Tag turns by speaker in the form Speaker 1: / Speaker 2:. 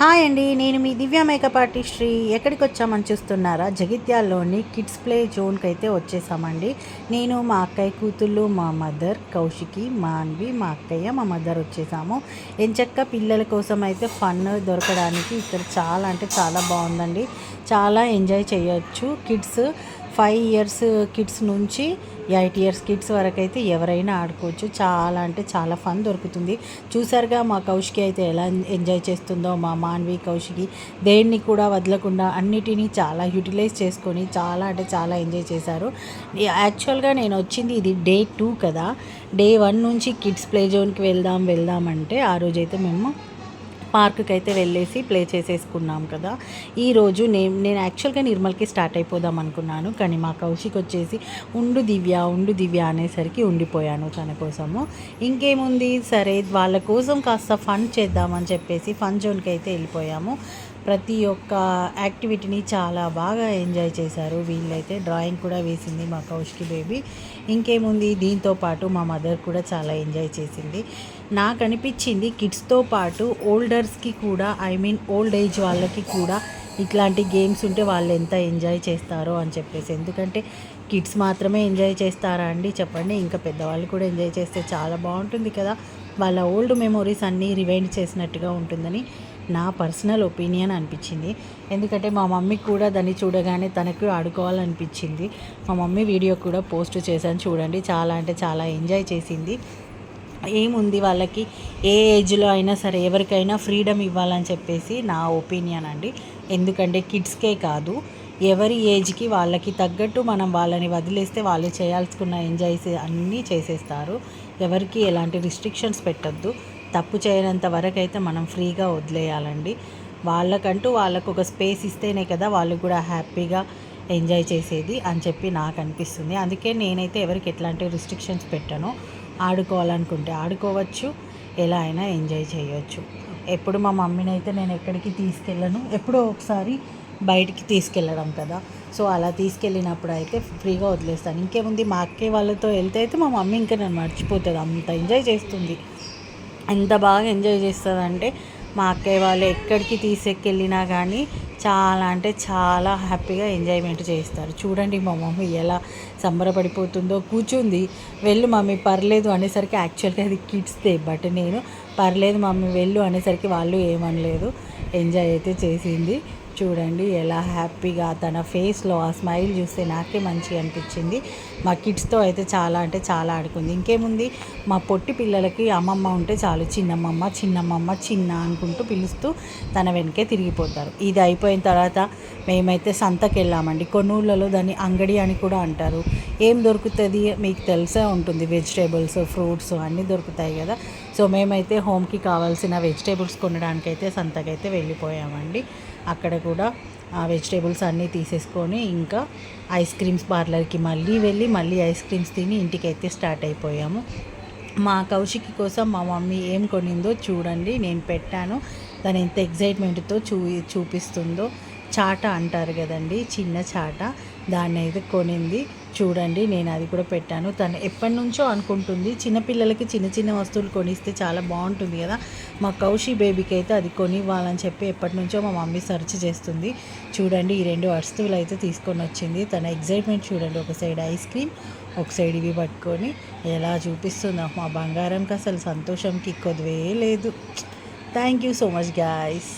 Speaker 1: Hi అండి, నేను మీ దివ్య makeup artistry. ఎక్కడికి వచ్చామని చూస్తున్నారా? జగిత్యాల్లోని కిడ్స్ ప్లే జోన్కి అయితే వచ్చేసామండి. నేను మా అక్కయ్య కూతుళ్ళు, మా మదర్ కౌశికి, మాన్వి, మా అక్కయ్య, మా మదర్ వచ్చేసాము. ఎంచక్క పిల్లల కోసం అయితే ఫన్ దొరకడానికి ఇక్కడ చాలా అంటే చాలా బాగుందండి. చాలా ఎంజాయ్ చేయొచ్చు. కిడ్స్ 5 ఇయర్స్ కిడ్స్ నుంచి 8 ఇయర్స్ కిడ్స్ వరకు అయితే ఎవరైనా ఆడుకోవచ్చు. చాలా అంటే చాలా ఫన్ దొరుకుతుంది. చూసారుగా మా కౌశికి అయితే ఎలా ఎంజాయ్ చేస్తుందో. మా మాన్వి కౌశికి దేన్ని కూడా వదలకుండా అన్నిటినీ చాలా యూటిలైజ్ చేసుకొని చాలా అంటే చాలా ఎంజాయ్ చేశారు. యాక్చువల్గా నేను వచ్చింది ఇది డే 2 కదా. డే 1 నుంచి కిడ్స్ ప్లే జోన్కి వెళ్దామంటే ఆ రోజైతే మేము పార్క్కి అయితే వెళ్ళేసి ప్లే చేసేసుకున్నాం కదా. ఈరోజు నేను యాక్చువల్గా నిర్మల్కి స్టార్ట్ అయిపోదాం అనుకున్నాను, కానీ మా కౌశిక్ వచ్చేసి ఉండు దివ్య అనేసరికి ఉండిపోయాను తన కోసము. ఇంకేముంది, సరే వాళ్ళ కోసం కాస్త ఫన్ చేద్దామని చెప్పేసి ఫన్ జోన్కి అయితే వెళ్ళిపోయాము. ప్రతి ఒక్క యాక్టివిటీని చాలా బాగా ఎంజాయ్ చేశారు వీళ్ళైతే. డ్రాయింగ్ కూడా వేసింది మా కౌశికి బేబీ. ఇంకేముంది, దీంతో పాటు మా మదర్ కూడా చాలా ఎంజాయ్ చేసింది. నాకు అనిపించింది కిడ్స్తో పాటు ఓల్డర్స్కి కూడా, ఓల్డ్ ఏజ్ వాళ్ళకి కూడా ఇట్లాంటి గేమ్స్ ఉంటే వాళ్ళు ఎంత ఎంజాయ్ చేస్తారో అని చెప్పేసి. ఎందుకంటే కిడ్స్ మాత్రమే ఎంజాయ్ చేస్తారా అండి చెప్పండి, ఇంకా పెద్దవాళ్ళు కూడా ఎంజాయ్ చేస్తే చాలా బాగుంటుంది కదా. వాళ్ళ ఓల్డ్ మెమొరీస్ అన్నీ రివైండ్ చేసినట్టుగా ఉంటుందని నా పర్సనల్ ఒపీనియన్ అనిపించింది. ఎందుకంటే మా మమ్మీకి కూడా దాన్ని చూడగానే తనకు ఆడుకోవాలనిపించింది. మా మమ్మీ వీడియో కూడా పోస్ట్ చేశాను చూడండి. చాలా అంటే చాలా ఎంజాయ్ చేసింది. ఏముంది, వాళ్ళకి ఏ ఏజ్లో అయినా సరే ఎవరికైనా ఫ్రీడమ్ ఇవ్వాలని చెప్పేసి నా ఒపీనియన్ అండి. ఎందుకంటే కిడ్స్కే కాదు, ఎవరి ఏజ్కి వాళ్ళకి తగ్గట్టు మనం వాళ్ళని వదిలేస్తే వాళ్ళు చేయాల్సుకున్న ఎంజాయ్స్ అన్నీ చేసేస్తారు. ఎవరికి ఎలాంటి రిస్ట్రిక్షన్స్ పెట్టద్దు. తప్పు చేయనంత వరకు అయితే మనం ఫ్రీగా వదిలేయాలండి. వాళ్ళకంటూ వాళ్ళకు ఒక స్పేస్ ఇస్తేనే కదా వాళ్ళు కూడా హ్యాపీగా ఎంజాయ్ చేసేది అని చెప్పి నాకు అనిపిస్తుంది. అందుకే నేనైతే ఎవరికి ఎట్లాంటి రిస్ట్రిక్షన్స్ పెట్టానో. ఆడుకోవాలనుకుంటే ఆడుకోవచ్చు, ఎలా అయినా ఎంజాయ్ చేయవచ్చు. ఎప్పుడు మా మమ్మీని అయితే నేను ఎక్కడికి తీసుకెళ్ళను, ఎప్పుడో ఒకసారి బయటికి తీసుకెళ్ళడం కదా. సో అలా తీసుకెళ్ళినప్పుడు అయితే ఫ్రీగా వదిలేస్తాను. ఇంకేముంది, మా అక్కయ్య వాళ్ళతో వెళ్తే అయితే మా మమ్మీ ఇంకా నన్ను మర్చిపోతుంది, అంత ఎంజాయ్ చేస్తుంది. ఎంత బాగా ఎంజాయ్ చేస్తుందంటే మా అక్కయ్య వాళ్ళు ఎక్కడికి తీసుకెళ్ళినా కానీ చాలా అంటే చాలా హ్యాపీగా ఎంజాయ్మెంట్ చేస్తారు. చూడండి మా మమ్మీ ఎలా సంబరపడిపోతుందో. కూర్చుంది, వెళ్ళు మమ్మీ పర్లేదు అనేసరికి, యాక్చువల్గా అది కిడ్స్దే, బట్ నేను పర్లేదు మమ్మీ వెళ్ళు అనేసరికి వాళ్ళు ఏమనలేదు, ఎంజాయ్ అయితే చేసింది. చూడండి ఎలా హ్యాపీగా తన ఫేస్లో ఆ స్మైల్ చూస్తే నాకే మంచిగా అనిపించింది. మా కిడ్స్తో అయితే చాలా అంటే చాలా ఆడుకుంది. ఇంకేముంది, మా పొట్టి పిల్లలకి అమ్మమ్మ ఉంటే చాలు చిన్నమ్మమ్మ చిన్న అనుకుంటూ పిలుస్తూ తన వెనకే తిరిగిపోతారు. ఇది అయిపోయిన తర్వాత మేమైతే సంతకి వెళ్ళామండి. కొన్ని ఊళ్ళలో దాన్ని అంగడి అని కూడా అంటారు. ఏం దొరుకుతుంది మీకు తెలిసే ఉంటుంది, వెజిటేబుల్స్ ఫ్రూట్స్ అన్నీ దొరుకుతాయి కదా. సో మేమైతే హోమ్కి కావాల్సిన వెజిటేబుల్స్ కొనడానికైతే సంతకైతే వెళ్ళిపోయామండి. అక్కడ కూడా ఆ వెజిటేబుల్స్ అన్నీ తీసేసుకొని ఇంకా ఐస్ క్రీమ్స్ పార్లర్కి మళ్ళీ ఐస్ క్రీమ్స్ తిని ఇంటికైతే స్టార్ట్ అయిపోయాము. మా కౌశికి కోసం మా మమ్మీ ఏం కొనిందో చూడండి, నేను పెట్టాను. తను ఎంత ఎగ్జైట్మెంట్తో చూపిస్తుందో. చాట అంటారు కదండి, చిన్న చాట, దాన్ని అయితే కొనింది. చూడండి, నేను అది కూడా పెట్టాను. తను ఎప్పటి నుంచో అనుకుంటుంది చిన్నపిల్లలకి చిన్న చిన్న వస్తువులు కొనిస్తే చాలా బాగుంటుంది కదా. మా కౌశి బేబీకి అయితే అది కొనివ్వాలని చెప్పి ఎప్పటి నుంచో మా మమ్మీ సెర్చ్ చేస్తుంది. చూడండి, ఈ 2 వస్తువులు అయితే తీసుకొని వచ్చింది. తన ఎగ్జైట్మెంట్ చూడండి, ఒక సైడ్ ఐస్ క్రీమ్, ఒక సైడ్ ఇవి పట్టుకొని ఎలా చూపిస్తుందో. మా బంగారంకి అసలు సంతోషంకి కొద్దివే లేదు. Thank you so much guys.